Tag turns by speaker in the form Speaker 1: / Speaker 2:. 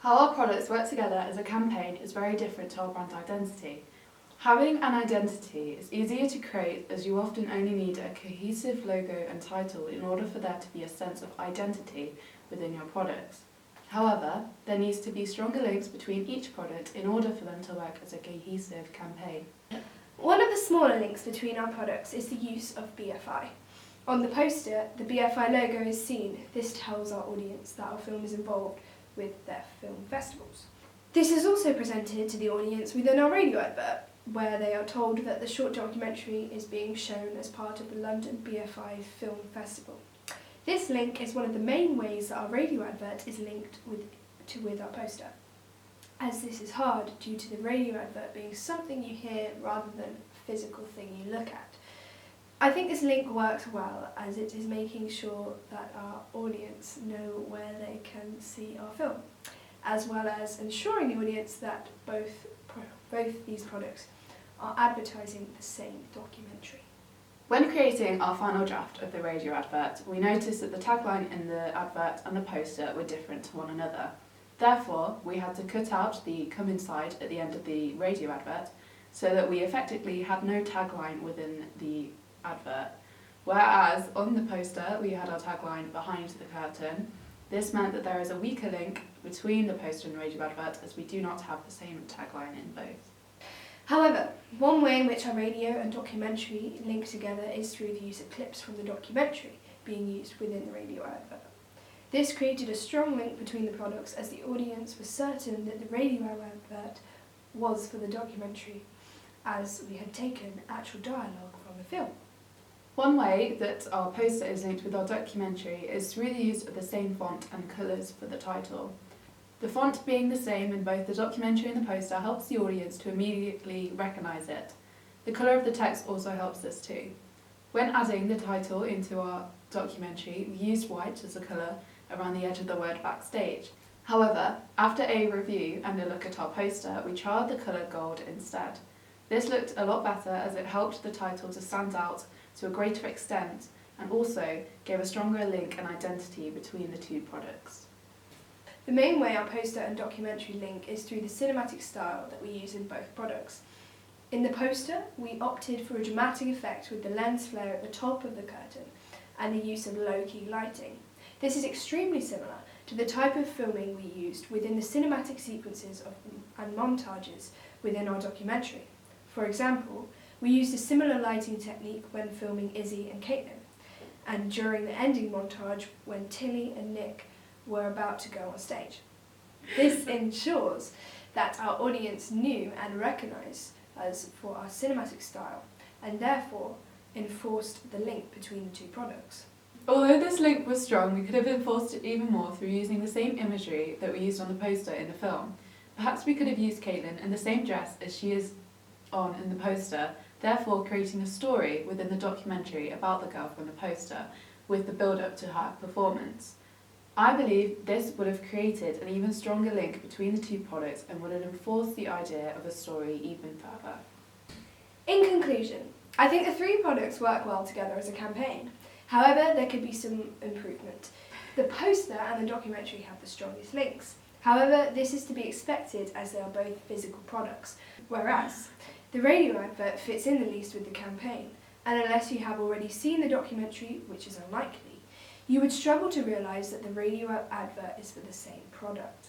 Speaker 1: How our products work together as a campaign is very different to our brand identity. Having an identity is easier to create as you often only need a cohesive logo and title in order for there to be a sense of identity within your products. However, there needs to be stronger links between each product in order for them to work as a cohesive campaign.
Speaker 2: One of the smaller links between our products is the use of BFI. On the poster, the BFI logo is seen. This tells our audience that our film is involved with their film festivals. This is also presented to the audience within our radio advert, where they are told that the short documentary is being shown as part of the London BFI Film Festival. This link is one of the main ways that our radio advert is linked with our poster, as this is hard due to the radio advert being something you hear rather than a physical thing you look at. I think this link works well as it is making sure that our audience know where they can see our film, as well as ensuring the audience that both these products are advertising the same documentary.
Speaker 1: When creating our final draft of the radio advert, we noticed that the tagline in the advert and the poster were different to one another. Therefore, we had to cut out the "come inside" at the end of the radio advert so that we effectively had no tagline within the advert. Whereas on the poster we had our tagline "behind the curtain." This meant that there is a weaker link between the poster and radio advert as we do not have the same tagline in both.
Speaker 2: However, one way in which our radio and documentary link together is through the use of clips from the documentary being used within the radio advert. This created a strong link between the products as the audience was certain that the radio advert was for the documentary, as we had taken actual dialogue from the film.
Speaker 1: One way that our poster is linked with our documentary is through the use of the same font and colours for the title. The font being the same in both the documentary and the poster helps the audience to immediately recognise it. The colour of the text also helps us too. When adding the title into our documentary, we used white as a colour around the edge of the word backstage. However, after a review and a look at our poster, we trialled the colour gold instead. This looked a lot better as it helped the title to stand out to a greater extent and also gave a stronger link and identity between the two products.
Speaker 2: The main way our poster and documentary link is through the cinematic style that we use in both products. In the poster, we opted for a dramatic effect with the lens flare at the top of the curtain and the use of low-key lighting. This is extremely similar to the type of filming we used within the cinematic sequences and montages within our documentary. For example, we used a similar lighting technique when filming Izzy and Caitlin, and during the ending montage when Tilly and Nick were about to go on stage. This ensures that our audience knew and recognised us for our cinematic style, and therefore enforced the link between the two products.
Speaker 1: Although this link was strong, we could have enforced it even more through using the same imagery that we used on the poster in the film. Perhaps we could have used Caitlin in the same dress as she is on in the poster, therefore creating a story within the documentary about the girl from the poster, with the build-up to her performance. I believe this would have created an even stronger link between the two products and would have enforced the idea of a story even further.
Speaker 2: In conclusion, I think the three products work well together as a campaign. However, there could be some improvement. The poster and the documentary have the strongest links. However, this is to be expected as they are both physical products, whereas the radio advert fits in the least with the campaign, and unless you have already seen the documentary, which is unlikely, you would struggle to realise that the radio advert is for the same product.